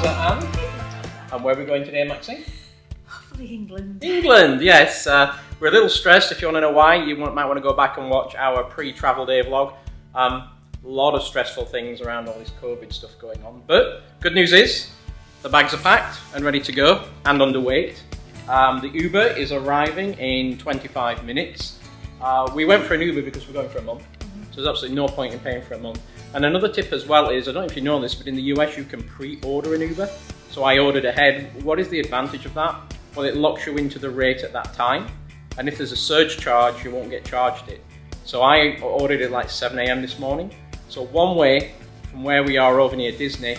Anne. And where are we going today, Maxine? Hopefully England. England, yes. We're a little stressed. If you want to know why, you might want to go back and watch our pre-travel day vlog. A lot of stressful things around all this COVID stuff going on. But good news is, the bags are packed and ready to go and underweight. The Uber is arriving in 25 minutes. We went for an Uber because we're going for a month. So there's absolutely no point in paying for a month. And another tip as well is, I don't know if you know this, but in the US you can pre-order an Uber. So I ordered ahead. What is the advantage of that? Well, it locks you into the rate at that time. And if there's a surge charge, you won't get charged it. So I ordered it like 7 AM this morning. So one way from where we are over near Disney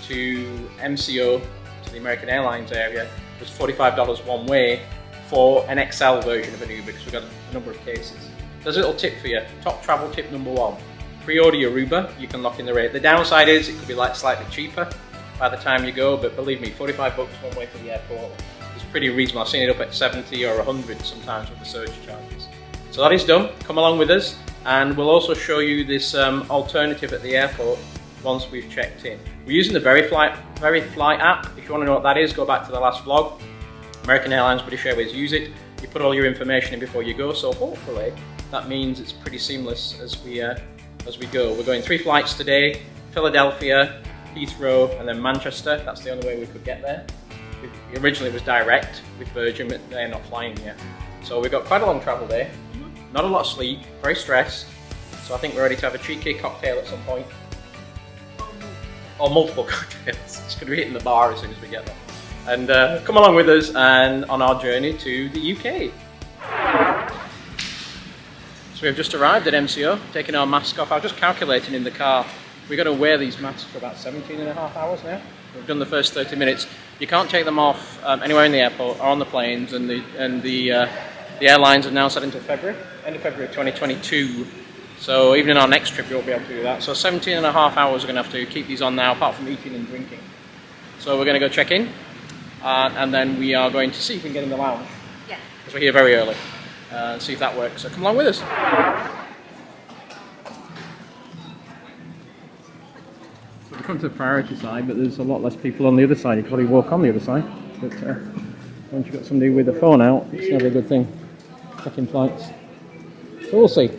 to MCO, to the American Airlines area, was $45 one way for an XL version of an Uber, because we've got a number of cases. There's a little tip for you. Top travel tip number one. Pre-order your Uber, you can lock in the rate. The downside is it could be like slightly cheaper by the time you go, but believe me, 45 bucks one way to the airport is pretty reasonable. I've seen it up at 70 or 100 sometimes with the surge charges. So that is done. Come along with us, and we'll also show you this alternative at the airport once we've checked in. We're using the verifly app. If you want to know what that is, go back to the last vlog. American Airlines, British Airways use it. You put all your information in before you go, so hopefully that means it's pretty seamless as we go. We're going 3 flights today: Philadelphia, Heathrow, and then Manchester. That's the only way we could get there. Originally it was direct with Virgin, but they're not flying yet. So we've got quite a long travel day. Not a lot of sleep, very stressed. So I think we're ready to have a cheeky cocktail at some point. Or multiple cocktails. It's going to be hitting the bar as soon as we get there. And come along with us and on our journey to the UK. So we've just arrived at MCO, taking our mask off. I was just calculating in the car. We've got to wear these masks for about 17.5 hours now. We've done the first 30 minutes. You can't take them off anywhere in the airport or on the planes, and the airlines have now set into February, end of February 2022. So even in our next trip, we won't be able to do that. So 17.5 hours we're going to have to keep these on now, apart from eating and drinking. So we're going to go check in, and then we are going to see if we can get in the lounge. Yeah. Because we're here very early, and see if that works. So come along with us. So we come to the priority side, but there's a lot less people on the other side. You could probably walk on the other side. But once you've got somebody with a phone out, it's never a good thing. Checking flights. So we'll see.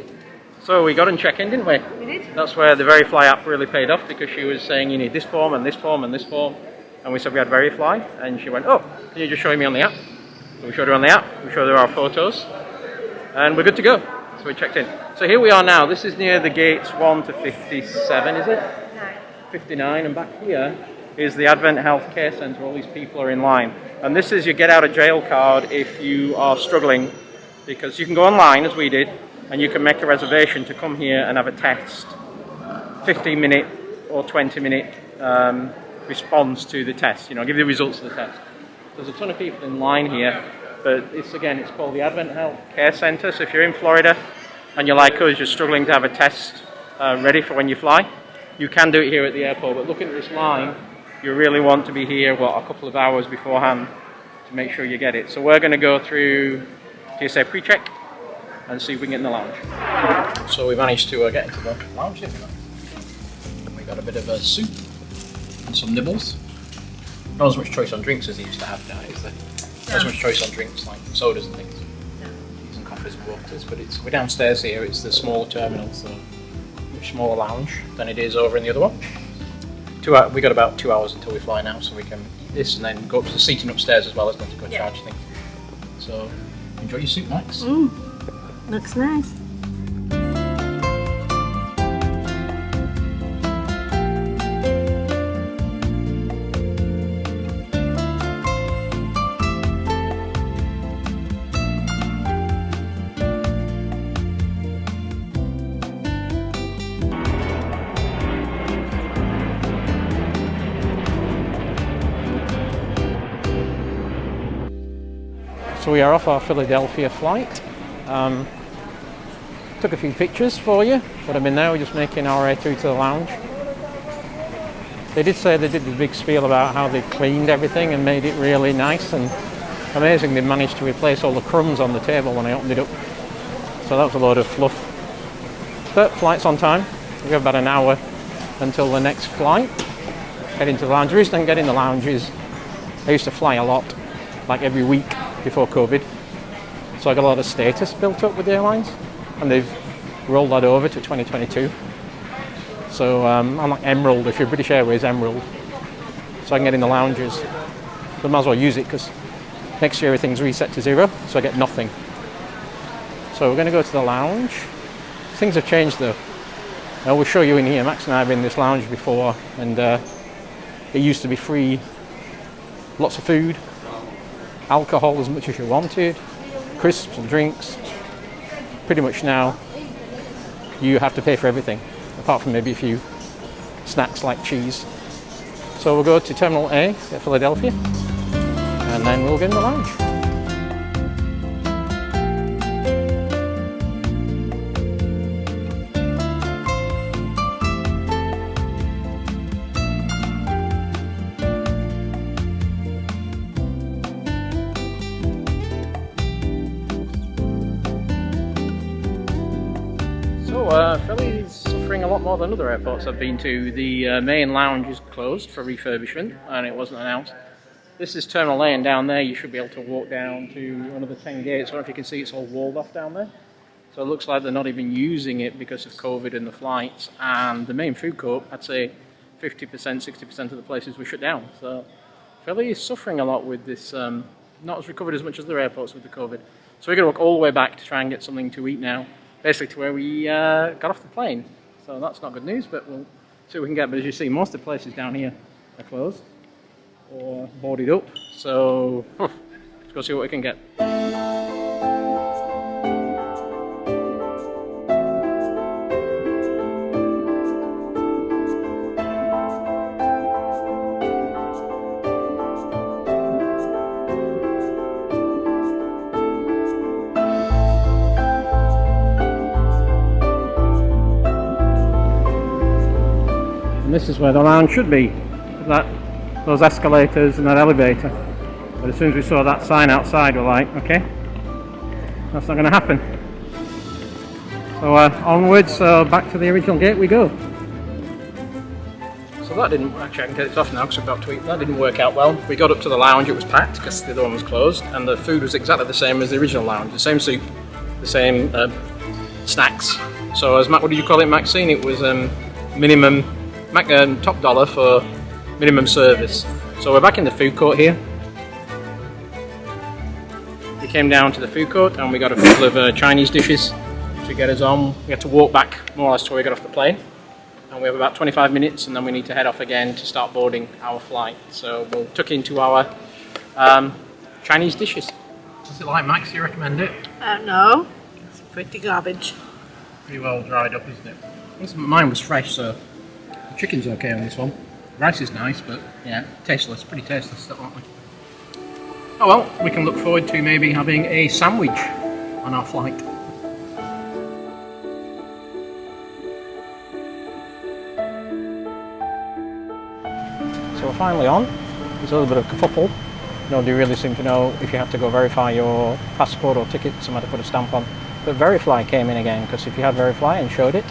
So we got in check-in, didn't we? We did. That's where the verifly app really paid off, because she was saying you need this form and this form and this form. And we said we had verifly, and she went, oh, can you just show me on the app? So we showed her on the app, we showed her our photos, and we're good to go. So we checked in. So here we are now. This is near the gates 1 to 57, is it? 59, and back here is the Advent Health Care Centre. All these people are in line. And this is your get out of jail card if you are struggling, because you can go online, as we did, and you can make a reservation to come here and have a test. 15-minute or 20-minute response to the test. You know, give you the results of the test. There's a ton of people in line here, but it's called the Advent Health Care Centre. So if you're in Florida and you're like us, you're struggling to have a test ready for when you fly, you can do it here at the airport. But looking at this line, you really want to be here, a couple of hours beforehand to make sure you get it. So we're going to go through TSA pre-check and see if we can get in the lounge. So we managed to get into the lounge, didn't we? We got a bit of a soup and some nibbles. Not as much choice on drinks as they used to have now, is there? Not as much choice on drinks like sodas and things. No. Teas and coffees and waters, but we're downstairs here. It's the smaller terminal, so much smaller lounge than it is over in the other one. We got about 2 hours until we fly now, so we can eat this and then go up to the seating upstairs as well as going to go and charge things. So enjoy your soup, Max. Looks nice. So we are off our Philadelphia flight. Took a few pictures for you, but I mean now we're just making our way through to the lounge. They did say they did the big spiel about how they cleaned everything and made it really nice, and amazing they managed to replace all the crumbs on the table when I opened it up. So that was a load of fluff. But flight's on time. We've got about an hour until the next flight. Head into the lounge. The reason I can get in the lounge is I used to fly a lot, like every week before COVID. So I got a lot of status built up with the airlines, and they've rolled that over to 2022. So I'm like Emerald, if you're British Airways, Emerald. So I can get in the lounges. So I might as well use it because next year everything's reset to 0, so I get nothing. So we're going to go to the lounge. Things have changed though. I will show you in here. Max and I have been in this lounge before, and it used to be free, lots of food, alcohol as much as you wanted, crisps and drinks. Pretty much now you have to pay for everything, apart from maybe a few snacks like cheese. So we'll go to Terminal A at Philadelphia, and then we'll get in the lounge. Philly's suffering a lot more than other airports I've been to. The main lounge is closed for refurbishment, and it wasn't announced. This is Terminal A, and down there you should be able to walk down to another 10 gates. I don't know if you can see, it's all walled off down there. So it looks like they're not even using it because of COVID and the flights. And the main food court, I'd say 50%, 60% of the places were shut down. So Philly is suffering a lot with this, not as recovered as much as other airports with the COVID. So we're going to walk all the way back to try and get something to eat now. Basically to where we got off the plane. So that's not good news, but we'll see what we can get. But as you see, most of the places down here are closed or boarded up. So let's go see what we can get. This is where the lounge should be, those escalators and that elevator. But as soon as we saw that sign outside, we're like, okay, that's not going to happen. So onwards, back to the original gate we go. So that didn't, actually I can get it off now because we're about to eat. That didn't work out well. We got up to the lounge, it was packed because the other one was closed, and the food was exactly the same as the original lounge. The same soup, the same snacks. So as Matt, what did you call it, Maxine? It was minimum, top dollar for minimum service. So we're back in the food court here. We came down to the food court and we got a couple of Chinese dishes to get us on. We had to walk back more or less till we got off the plane. And we have about 25 minutes and then we need to head off again to start boarding our flight. So we'll tuck into our Chinese dishes. What's it like, Max? Do you recommend it? No, it's pretty garbage. Pretty well dried up, isn't it? Mine was fresh, so the chicken's okay on this one. Rice is nice, but yeah, tasteless, pretty tasteless stuff, aren't we? Oh well, we can look forward to maybe having a sandwich on our flight. So we're finally on. There's a little bit of kerfuffle. Nobody really seemed to know if you have to go verify your passport or ticket, somebody put a stamp on. But verifly came in again, because if you had verifly and showed it,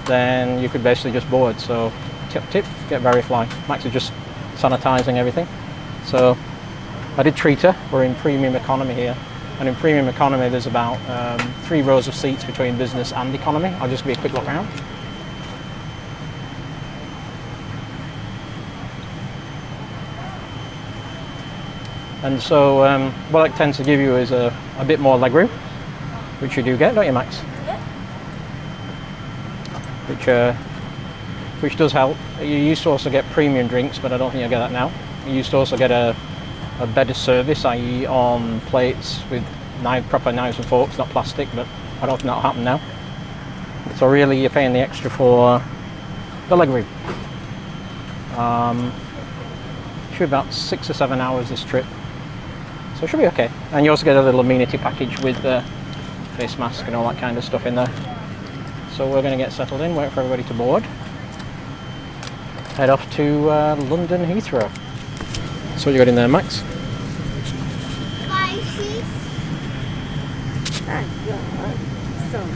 then you could basically just board. So tip, get verifly. Max is just sanitizing everything. So I did treat her. We're in premium economy here, and in premium economy there's about 3 rows of seats between business and economy. I'll just give you a quick look around. And so what it tends to give you is a bit more legroom, which you do get, don't you, Max? Yeah. Which does help. You used to also get premium drinks, but I don't think you get that now. You used to also get a better service, i.e. on plates with proper knives and forks, not plastic, but I don't think that'll happen now. So really you're paying the extra for the legroom. Should be about 6 or 7 hours this trip. So it should be okay. And you also get a little amenity package with the face mask and all that kind of stuff in there. So we're going to get settled in, wait for everybody to board. Head off to London Heathrow. So what you got in there, Max? I got some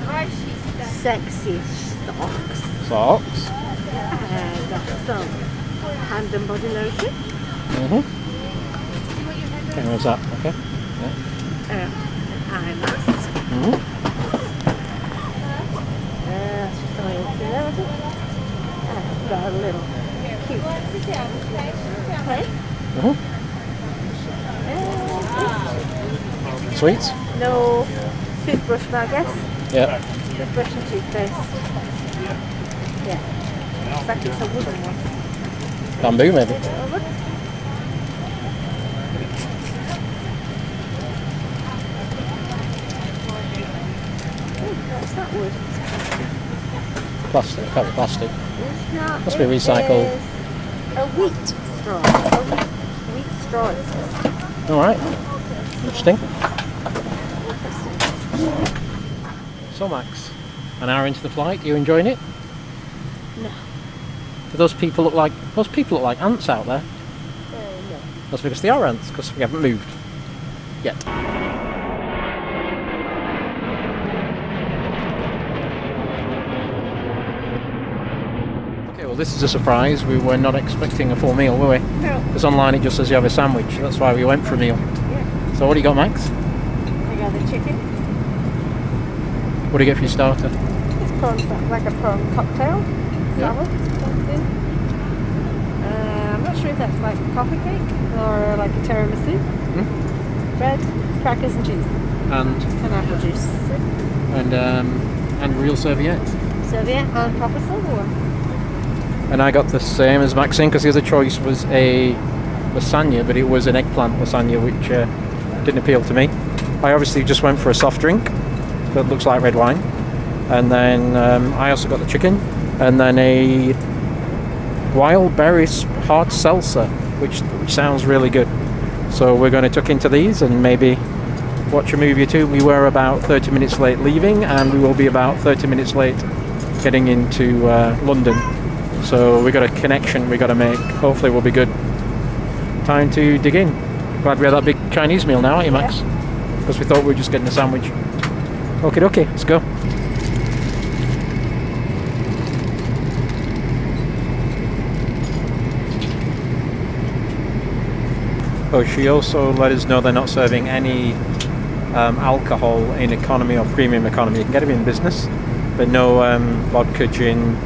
sexy socks. Socks. I got some hand and body lotion. Okay, where's that? Okay. An eye mask. That's just going into there, is it? Got a little cute plate. Sweets? No toothbrush, I guess. Yeah. Toothbrush and toothpaste. Yeah. In fact, it's a wooden one. Bamboo, maybe. Over. What's that wood? Plastic. Can't be plastic. It's not. Must be recycled. A wheat straw. A wheat straw. All right. Interesting. So Max, an hour into the flight, you enjoying it? No. Do those people look like ants out there? No. That's because they are ants, because we haven't moved yet. Okay, well this is a surprise. We were not expecting a full meal, were we? No. Because online it just says you have a sandwich. That's why we went for a meal. Yeah. So what do you got, Max? I got the chicken. What do you get for your starter? It's prawn, like a prawn cocktail salad. Something. I'm not sure if that's like a coffee cake or like a tiramisu. Bread, crackers and cheese. And apple juice. and real serviettes. Serviette and proper silverware. And I got the same as Maxine because the other choice was a lasagna, but it was an eggplant lasagna, which didn't appeal to me. I obviously just went for a soft drink that looks like red wine, and then I also got the chicken, and then a wild berries hard salsa, which sounds really good. So we're going to tuck into these and maybe watch a movie or two. We were about 30 minutes late leaving, and we will be about 30 minutes late getting into London. So we got a connection we got to make. Hopefully we'll be good. Time to dig in. Glad we had that big Chinese meal now, aren't you, Max? Because we thought we were just getting a sandwich. Okay, let's go. Oh, she also let us know they're not serving any alcohol in economy or premium economy. You can get it in business, but no vodka, gin.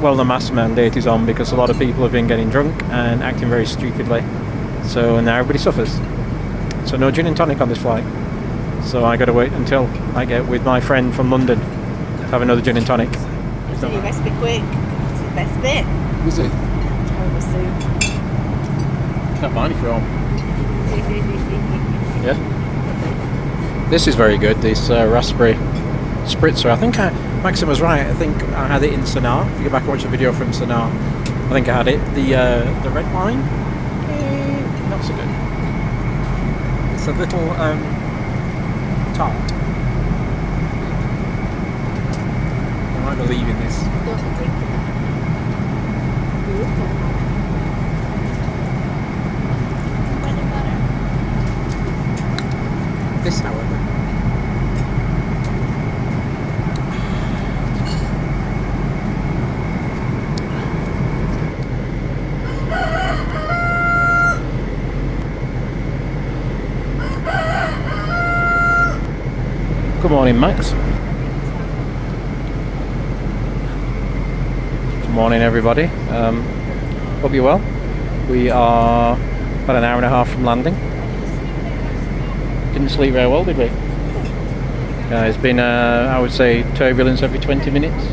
Well, the mask mandate is on because a lot of people have been getting drunk and acting very stupidly. So now everybody suffers. So no gin and tonic on this flight. So I got to wait until I get with my friend from London to have another gin and tonic. So you best be quick. It's the best bit. Is it? Terrible soup. Not mine if you're on. Yeah. This is very good. This raspberry spritzer. I think Maxim was right. I think I had it in Sanaa. If you go back and watch the video from Sanaa, I think I had it. The red wine, not so good. It's a little tart. I might believe in this. Don't be drinking that. This, however. Good morning, Max. Good morning, everybody. Hope you're well. We are about an hour and a half from landing. Didn't sleep very well, did we? It's been, I would say, turbulence every 20 minutes.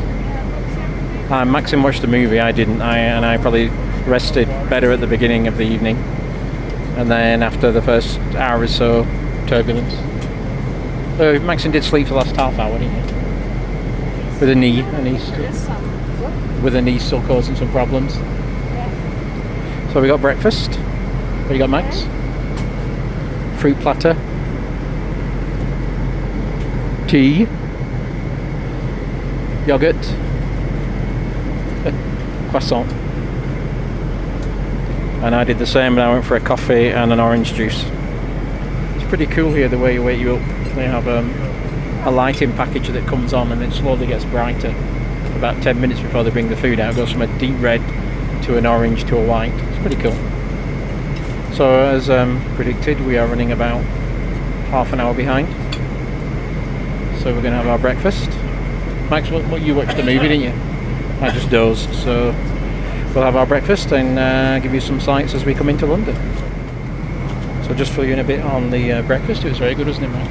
Maxim watched the movie, I didn't. I probably rested better at the beginning of the evening. And then after the first hour or so, turbulence. So Maxim did sleep for the last half hour, didn't he? With a knee, with a knee still causing some problems. So we got breakfast. What do you got, Max? Fruit platter. Tea. Yogurt. Croissant. And I did the same, and I went for a coffee and an orange juice. It's pretty cool here the way they wake you up. They have a lighting package that comes on and it slowly gets brighter. About 10 minutes before they bring the food out, it goes from a deep red to an orange to a white. It's pretty cool. So as predicted, we are running about half an hour behind. So we're going to have our breakfast. Max, what you watched the movie, didn't you? I just dozed. So we'll have our breakfast and give you some sights as we come into London. So just fill you in a bit on the breakfast. It was very good, wasn't it, Max?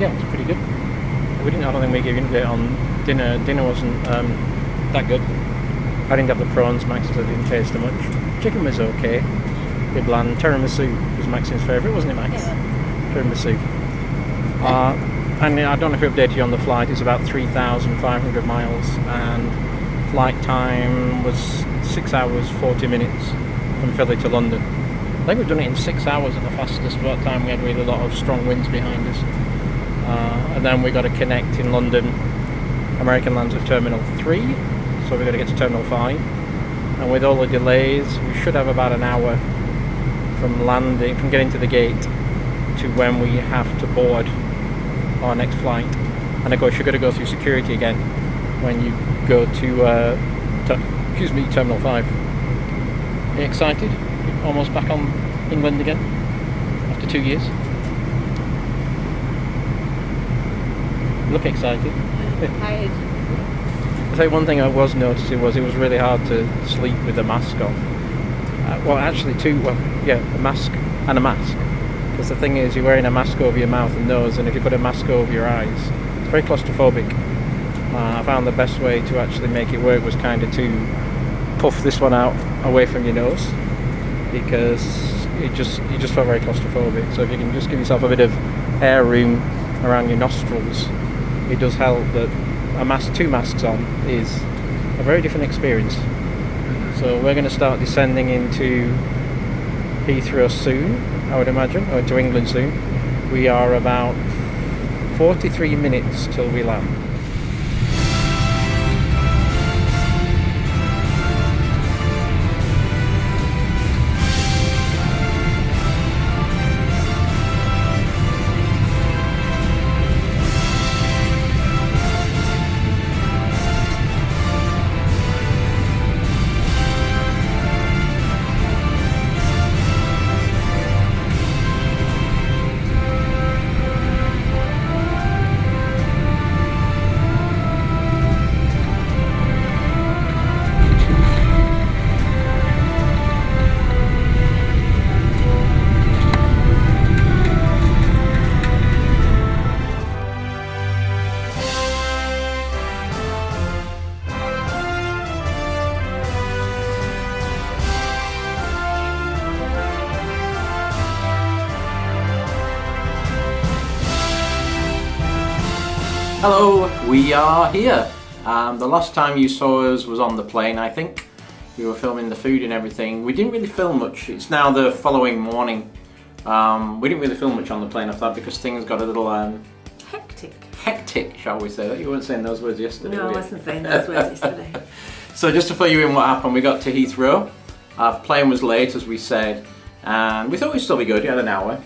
Yeah, it was pretty good. I don't think we gave you it on dinner. Dinner wasn't that good. I didn't have the prawns, Max said it didn't taste too much. Chicken was okay, a bit bland. Tiramisu was Max's favourite, wasn't it, Max? Yeah. Tiramisu. And I don't know if we updated you on the flight. It's about 3,500 miles, and flight time was 6 hours 40 minutes from Philly to London. I think we've done it in 6 hours at the fastest. By that time we had really a lot of strong winds behind us. And then we got to connect in London. American lands at Terminal 3, so we've got to get to Terminal 5. And with all the delays, we should have about an hour from getting to the gate to when we have to board our next flight. And of course you've got to go through security again when you go to Terminal 5. Are you excited? You're almost back on England again after 2 years. You look excited. Tired. I say one thing I was noticing was it was really hard to sleep with a mask on. A mask and a mask. Because the thing is, you're wearing a mask over your mouth and nose, and if you put a mask over your eyes, it's very claustrophobic. I found the best way to actually make it work was kind of to puff this one out away from your nose, because you just felt very claustrophobic. So if you can just give yourself a bit of air room around your nostrils, it does help. That two masks on is a very different experience. So we're going to start descending into Heathrow soon, I would imagine, or to England soon. We are about 43 minutes till we land. Hello, we are here. The last time you saw us was on the plane, I think. We were filming the food and everything. We didn't really film much. It's now the following morning. We didn't really film much on the plane, I thought, because things got a little hectic, shall we say. You weren't saying those words yesterday, No, were I you? wasn't saying those words yesterday. So just to fill you in what happened, we got to Heathrow. Our plane was late, as we said, and we thought we'd still be good. We had an hour.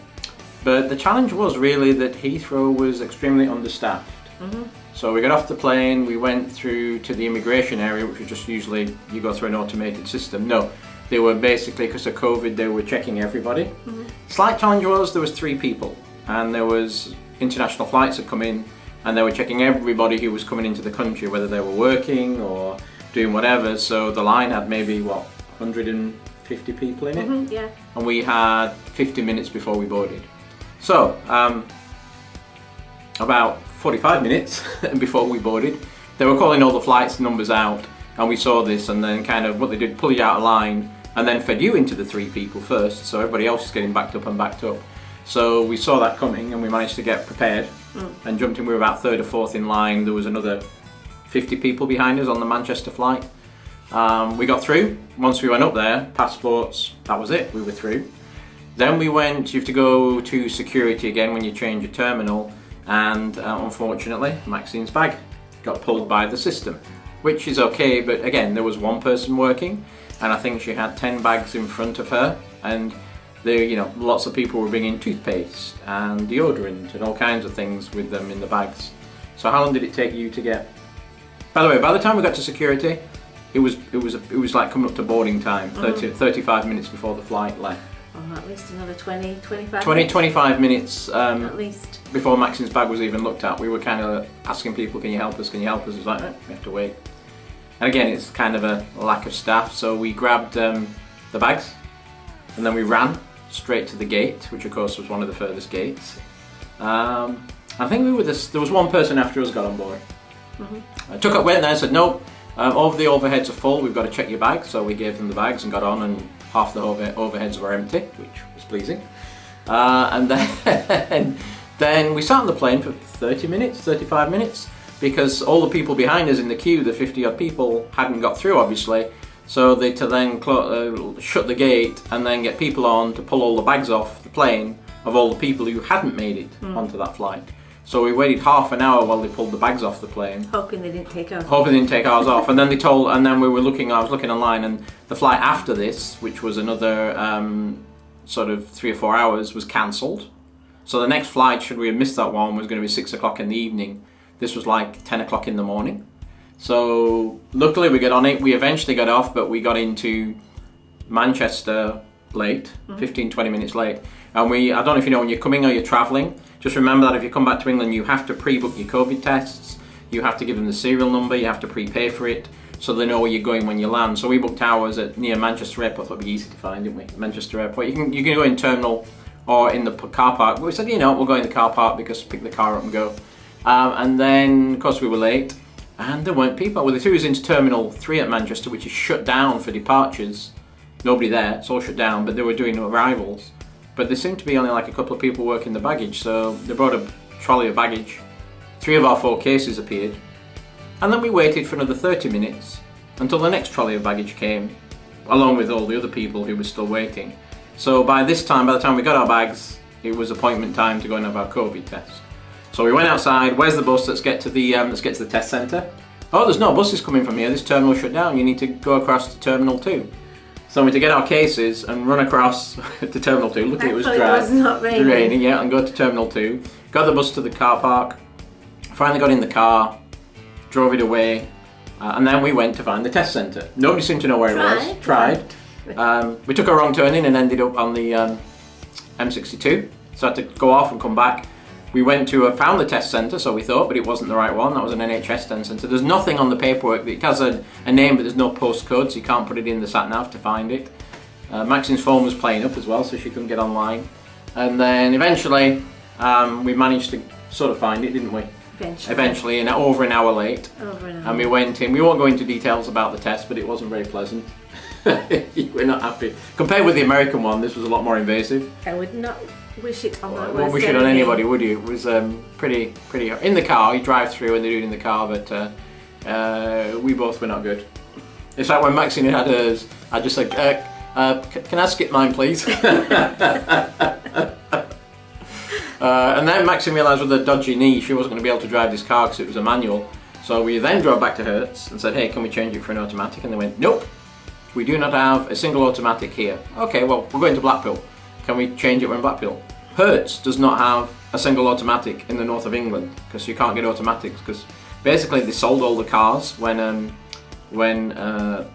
But the challenge was really that Heathrow was extremely understaffed. Mm-hmm. So we got off the plane, we went through to the immigration area, which was just usually you go through an automated system. No, they were basically, because of COVID, they were checking everybody. Mm-hmm. Slight challenge was there was 3 people, and there was international flights had come in, and they were checking everybody who was coming into the country, whether they were working or doing whatever. So the line had maybe 150 people in it. Mm-hmm, yeah. And we had 50 minutes before we boarded. So about 45 minutes before we boarded, they were calling all the flights numbers out, and we saw this, and then kind of what they did, pull you out of line and then fed you into the 3 people first, so everybody else is getting backed up. So we saw that coming, and we managed to get prepared and jumped in. We were about 3rd or 4th in line. There was another 50 people behind us on the Manchester flight. We got through. Once we went up there, passports, that was it, we were through. Then you have to go to security again when you change your terminal, and unfortunately Maxine's bag got pulled by the system, which is okay, but again, there was one person working, and I think she had 10 bags in front of her, and there, lots of people were bringing toothpaste and deodorant and all kinds of things with them in the bags. So how long did it take you to get By the way, by the time we got to security, it was like coming up to boarding time, 35 minutes before the flight left. Oh, at least another 20, 25 25 minutes at least. Before Maxine's bag was even looked at. We were kind of asking people, can you help us, can you help us? It was like, we have to wait. And again, it's kind of a lack of staff, so we grabbed the bags and then we ran straight to the gate, which of course was one of the furthest gates. I think there was one person after us got on board. I went there and said, no, all of the overheads are full, we've got to check your bags. So we gave them the bags and got on, and half the overheads were empty, which was pleasing. And then we sat on the plane for 30 minutes, 35 minutes, because all the people behind us in the queue, the 50 odd people, hadn't got through obviously. So they to then shut the gate and then get people on to pull all the bags off the plane of all the people who hadn't made it onto that flight. So we waited half an hour while they pulled the bags off the plane. Hoping they didn't take ours. Hoping they didn't take ours off. And then I was looking online, and the flight after this, which was another sort of 3 or 4 hours, was cancelled. So the next flight, should we have missed that one, was going to be 6 o'clock in the evening. This was like 10 o'clock in the morning. So luckily we got on it. We eventually got off, but we got into Manchester late, 15-20 minutes late. And I don't know if you know, when you're coming or you're travelling, just remember that if you come back to England, you have to pre-book your COVID tests, you have to give them the serial number, you have to prepay for it, so they know where you're going when you land. So we booked ours near Manchester Airport. Thought it'd be easy to find, didn't we? Manchester Airport. You can go in terminal or in the car park. But we said, we'll go in the car park because pick the car up and go. And then, of course, we were late, and there weren't people. Well, they threw us into Terminal 3 at Manchester, which is shut down for departures. Nobody there, it's all shut down, but they were doing arrivals. But there seemed to be only like a couple of people working the baggage, so they brought a trolley of baggage. 3 of our 4 cases appeared. And then we waited for another 30 minutes until the next trolley of baggage came, along with all the other people who were still waiting. So by the time we got our bags, it was appointment time to go and have our COVID test. So we went outside. Where's the bus? Let's get to the test centre. Oh, there's no buses coming from here. This terminal shut down. You need to go across to Terminal 2. So we had to get our cases and run across to Terminal 2. Luckily it was dry. It was not raining. Yeah, and go to Terminal 2. Got the bus to the car park. Finally got in the car, drove it away, and then we went to find the test centre. Nobody seemed to know where it was. Tried. We took a wrong turn in and ended up on the M62. So I had to go off and come back. We went to found the test centre, so we thought, but it wasn't the right one. That was an NHS test centre. There's nothing on the paperwork. It has a name, but there's no postcode, so you can't put it in the sat-nav to find it. Maxine's phone was playing up as well, so she couldn't get online. And then eventually, we managed to sort of find it, didn't we? Eventually, and over an hour late. Over an hour. And we went in. We won't go into details about the test, but it wasn't very pleasant. We're not happy. Compared with the American one, this was a lot more invasive. I would not wish it on my worst Wouldn't wish it on anybody, would you? It was pretty. In the car, you drive through and they do it in the car, but we both were not good. It's like when Maxine had hers, I just said, can I skip mine, please? And then Maxine realised with her dodgy knee, she wasn't going to be able to drive this car because it was a manual. So we then drove back to Hertz and said, hey, can we change it for an automatic? And they went, nope, we do not have a single automatic here. Okay, well, we're going to Blackpool. Can we change it when Blackpool? Hertz does not have a single automatic in the north of England because you can't get automatics, because basically they sold all the cars when the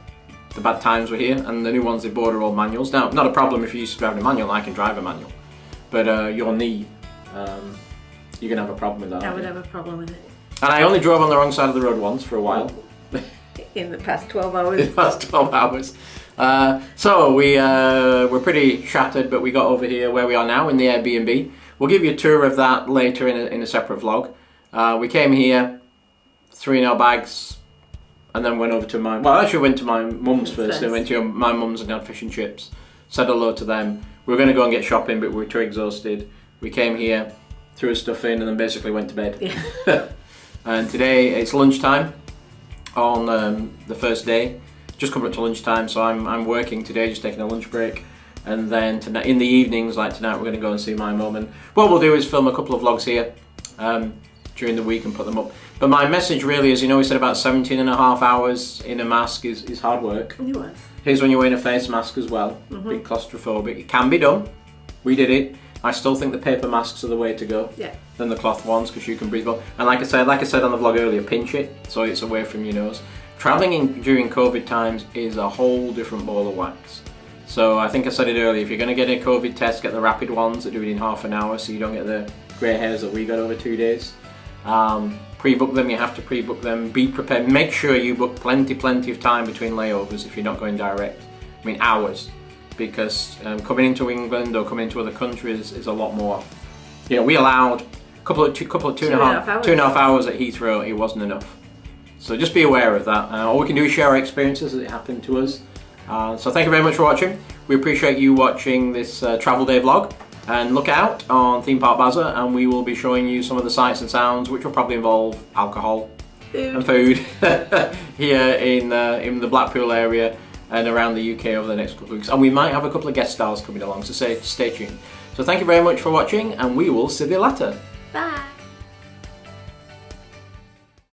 bad times were here, and the new ones they bought are all manuals. Now, not a problem if you're used to driving a manual. I can drive a manual, but your knee, you're gonna have a problem with that. I would have a problem with it. And I only drove on the wrong side of the road once for a while. In the past 12 hours. In the past 12 hours. So we were pretty shattered, but we got over here where we are now in the Airbnb. We'll give you a tour of that later in a separate vlog. We came here, threw in our bags, and then went over to went to my mum's first. Then went to my mum's and had fish and chips. Said hello to them. We were going to go and get shopping, but we were too exhausted. We came here, threw our stuff in, and then basically went to bed. Yeah. And today it's lunchtime on the first day. Just coming up to lunchtime, so I'm working today, just taking a lunch break. And then tonight, in the evenings, like tonight, we're going to go and see my mum. And what we'll do is film a couple of vlogs here during the week and put them up. But my message really is, we said about 17 and a half hours in a mask is hard work. It was. Here's when you're wearing a face mask as well. Big claustrophobic. It can be done. We did it. I still think the paper masks are the way to go. Yeah. Than the cloth ones, because you can breathe well. And like I said on the vlog earlier, pinch it so it's away from your nose. Traveling during COVID times is a whole different ball of wax. So I think I said it earlier, if you're going to get a COVID test, get the rapid ones that do it in half an hour so you don't get the grey hairs that we got over 2 days. Pre-book them, you have to pre-book them. Be prepared, make sure you book plenty of time between layovers if you're not going direct. I mean hours, because coming into England or coming into other countries is a lot more. You know, we allowed two and a half hours at Heathrow. It wasn't enough. So just be aware of that. All we can do is share our experiences as it happened to us. So thank you very much for watching. We appreciate you watching this travel day vlog. And look out on Theme Park Baza, and we will be showing you some of the sights and sounds, which will probably involve alcohol and food here in the Blackpool area and around the UK over the next couple of weeks. And we might have a couple of guest stars coming along, so stay tuned. So thank you very much for watching, and we will see you later. Bye.